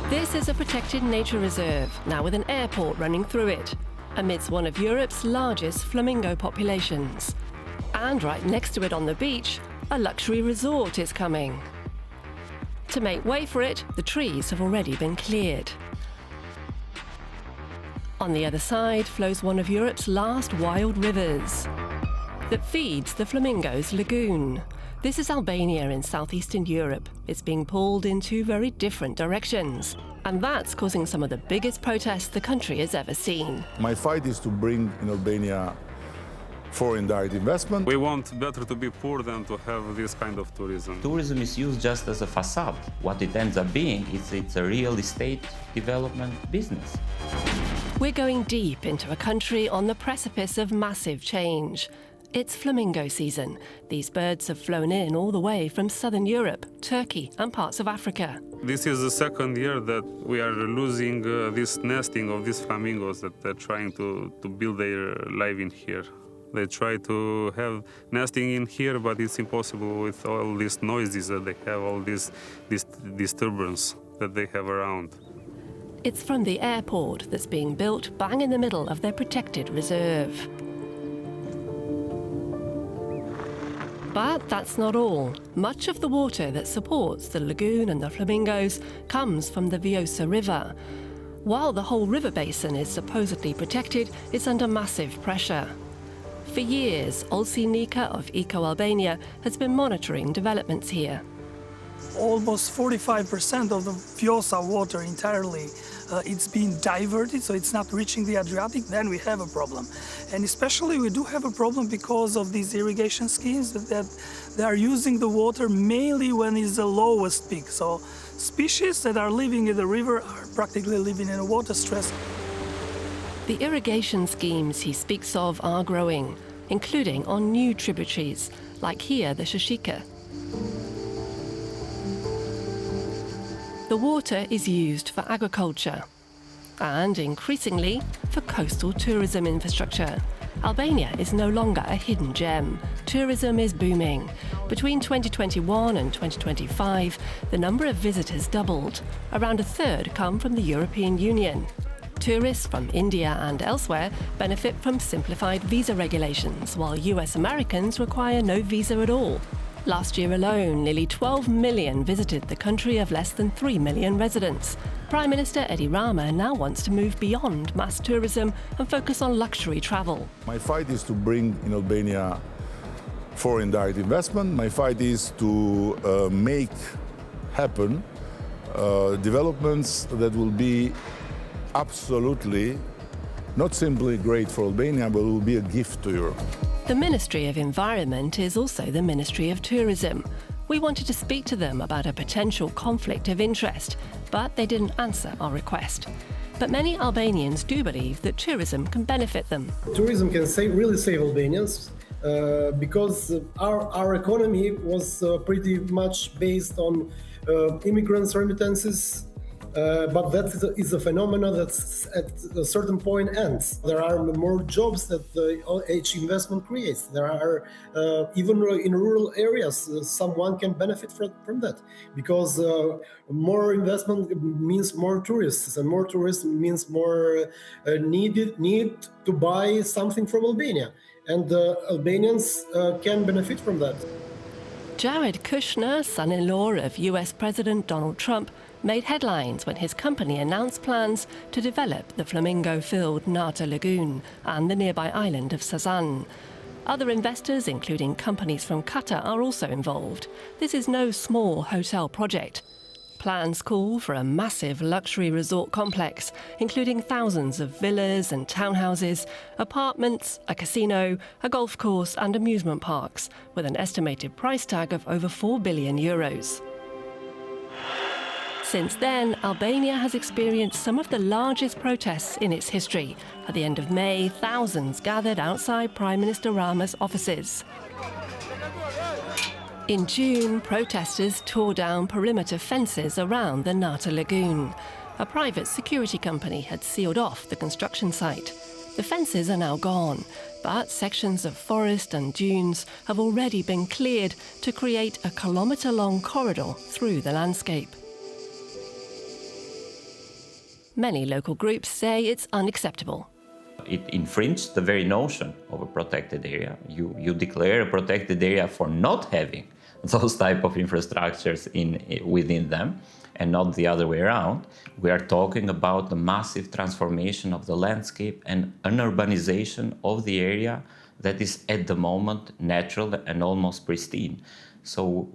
This is a protected nature reserve, now with an airport running through it, amidst one of Europe's largest flamingo populations. And right next to it on the beach, a luxury resort is coming. To make way for it, the trees have already been cleared. On the other side flows one of Europe's last wild rivers that feeds the Flamingos lagoon. This is Albania in southeastern Europe. It's being pulled in two very different directions. And that's causing some of the biggest protests the country has ever seen. My fight is to bring in Albania foreign direct investment. We want better to be poor than to have this kind of tourism. Tourism is used just as a facade. What it ends up being is it's a real estate development business. We're going deep into a country on the precipice of massive change. It's flamingo season. These birds have flown in all the way from southern Europe, Turkey and parts of Africa. This is the second year that we are losing this nesting of these flamingos that they're trying to build their life in here. They try to have nesting in here, but it's impossible with all these noises that they have, all this disturbance that they have around. It's from the airport that's being built bang in the middle of their protected reserve. But that's not all. Much of the water that supports the lagoon and the flamingos comes from the Vjosa River. While the whole river basin is supposedly protected, it's under massive pressure. For years, Olsi Nika of Eco Albania has been monitoring developments here. Almost 45% of the Vjosa water entirely, it's being diverted, so it's not reaching the Adriatic, then we have a problem. And especially we do have a problem because of these irrigation schemes that they are using the water mainly when it's the lowest peak. So species that are living in the river are practically living in a water stress. The irrigation schemes he speaks of are growing, including on new tributaries, like here the Shashika. The water is used for agriculture and, increasingly, for coastal tourism infrastructure. Albania is no longer a hidden gem. Tourism is booming. Between 2021 and 2025, the number of visitors doubled. Around a third come from the European Union. Tourists from India and elsewhere benefit from simplified visa regulations, while US Americans require no visa at all. Last year alone, nearly 12 million visited the country of less than 3 million residents. Prime Minister Edi Rama now wants to move beyond mass tourism and focus on luxury travel. My fight is to bring in Albania foreign direct investment. My fight is to make happen developments that will be absolutely not simply great for Albania, but will be a gift to Europe. The Ministry of Environment is also the Ministry of Tourism. We wanted to speak to them about a potential conflict of interest, but they didn't answer our request. But many Albanians do believe that tourism can benefit them. Tourism can really save Albanians because our economy was pretty much based on immigrants' remittances. But that is a phenomenon that's at a certain point ends. There are more jobs that each investment creates. There are, even in rural areas, someone can benefit from that. Because more investment means more tourists, and more tourists means more need to buy something from Albania. And Albanians can benefit from that. Jared Kushner, son-in-law of US President Donald Trump, made headlines when his company announced plans to develop the flamingo-filled Narta Lagoon and the nearby island of Sazan. Other investors, including companies from Qatar, are also involved. This is no small hotel project. Plans call for a massive luxury resort complex, including thousands of villas and townhouses, apartments, a casino, a golf course and amusement parks, with an estimated price tag of over 4 billion euros. Since then, Albania has experienced some of the largest protests in its history. At the end of May, thousands gathered outside Prime Minister Rama's offices. In June, protesters tore down perimeter fences around the Narta Lagoon. A private security company had sealed off the construction site. The fences are now gone, but sections of forest and dunes have already been cleared to create a kilometre-long corridor through the landscape. Many local groups say it's unacceptable. It infringes the very notion of a protected area. You declare a protected area for not having those type of infrastructures within them, and not the other way around. We are talking about the massive transformation of the landscape and an urbanization of the area that is at the moment natural and almost pristine. So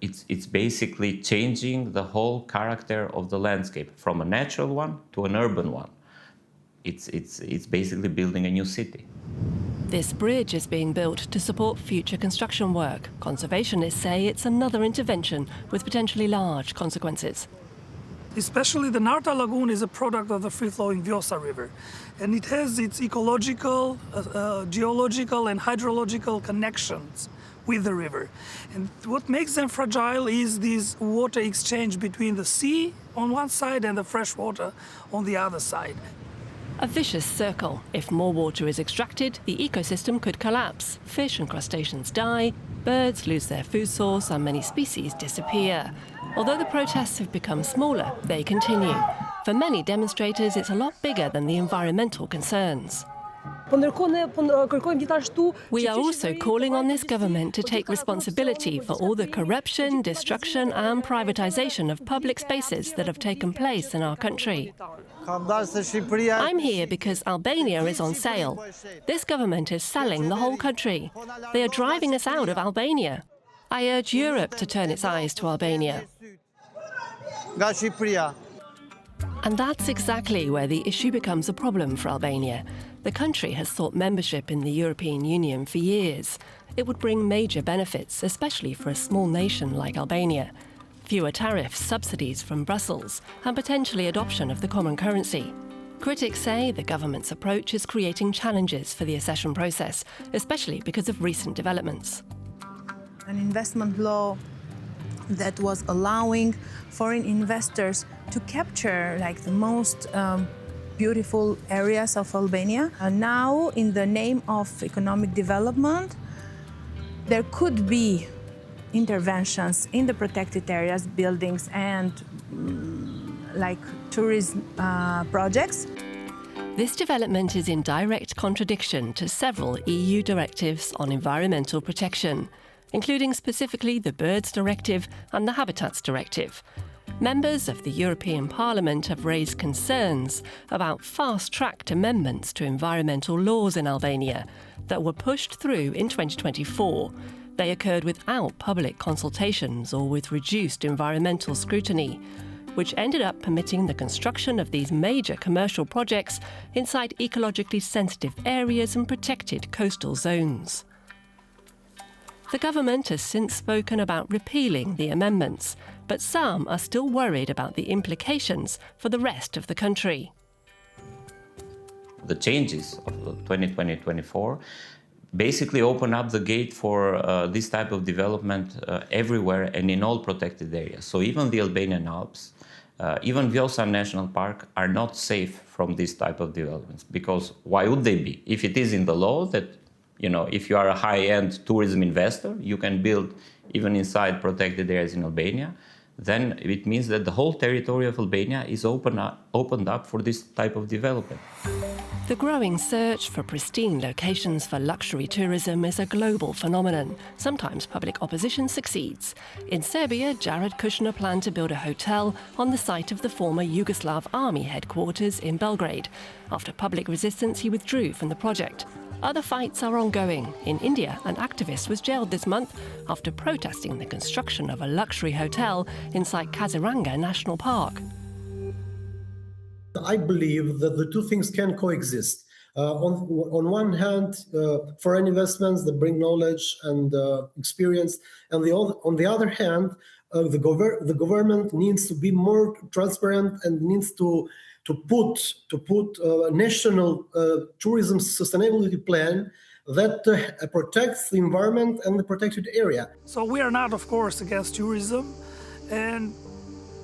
it's basically changing the whole character of the landscape from a natural one to an urban one. It's basically building a new city. This bridge is being built to support future construction work. Conservationists say it's another intervention with potentially large consequences. Especially the Narta Lagoon is a product of the free-flowing Vjosa River. And it has its ecological, geological and hydrological connections with the river. And what makes them fragile is this water exchange between the sea on one side and the fresh water on the other side. A vicious circle. If more water is extracted, the ecosystem could collapse. Fish and crustaceans die, birds lose their food source, and many species disappear. Although the protests have become smaller, they continue. For many demonstrators, it's a lot bigger than the environmental concerns. We are also calling on this government to take responsibility for all the corruption, destruction and privatization of public spaces that have taken place in our country. I'm here because Albania is on sale. This government is selling the whole country. They are driving us out of Albania. I urge Europe to turn its eyes to Albania. And that's exactly where the issue becomes a problem for Albania. The country has sought membership in the European Union for years. It would bring major benefits, especially for a small nation like Albania. Fewer tariffs, subsidies from Brussels, and potentially adoption of the common currency. Critics say the government's approach is creating challenges for the accession process, especially because of recent developments. An investment law that was allowing foreign investors to capture the most beautiful areas of Albania. And now, in the name of economic development, there could be interventions in the protected areas, buildings and tourism projects. This development is in direct contradiction to several EU directives on environmental protection, including specifically the Birds Directive and the Habitats Directive. Members of the European Parliament have raised concerns about fast-tracked amendments to environmental laws in Albania that were pushed through in 2024. They occurred without public consultations or with reduced environmental scrutiny, which ended up permitting the construction of these major commercial projects inside ecologically sensitive areas and protected coastal zones. The government has since spoken about repealing the amendments, but some are still worried about the implications for the rest of the country. The changes of 2020-24 basically open up the gate for this type of development everywhere and in all protected areas. So even the Albanian Alps, even Vjosa National Park are not safe from this type of developments. Because why would they be? If it is in the law that, if you are a high-end tourism investor, you can build even inside protected areas in Albania, then it means that the whole territory of Albania is opened up for this type of development. The growing search for pristine locations for luxury tourism is a global phenomenon. Sometimes public opposition succeeds. In Serbia, Jared Kushner planned to build a hotel on the site of the former Yugoslav army headquarters in Belgrade. After public resistance, he withdrew from the project. Other fights are ongoing. In India, an activist was jailed this month after protesting the construction of a luxury hotel inside Kaziranga National Park. I believe that the two things can coexist. On one hand, foreign investments that bring knowledge and experience, and on the other hand, the government needs to be more transparent and needs to put a national tourism sustainability plan that protects the environment and the protected area. So we are not, of course, against tourism, and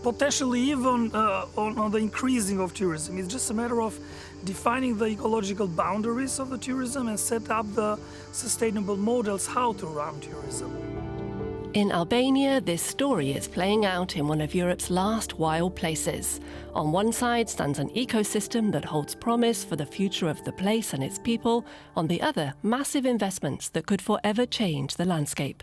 potentially even on the increasing of tourism. It's just a matter of defining the ecological boundaries of the tourism and set up the sustainable models how to run tourism. In Albania, this story is playing out in one of Europe's last wild places. On one side stands an ecosystem that holds promise for the future of the place and its people. On the other, massive investments that could forever change the landscape.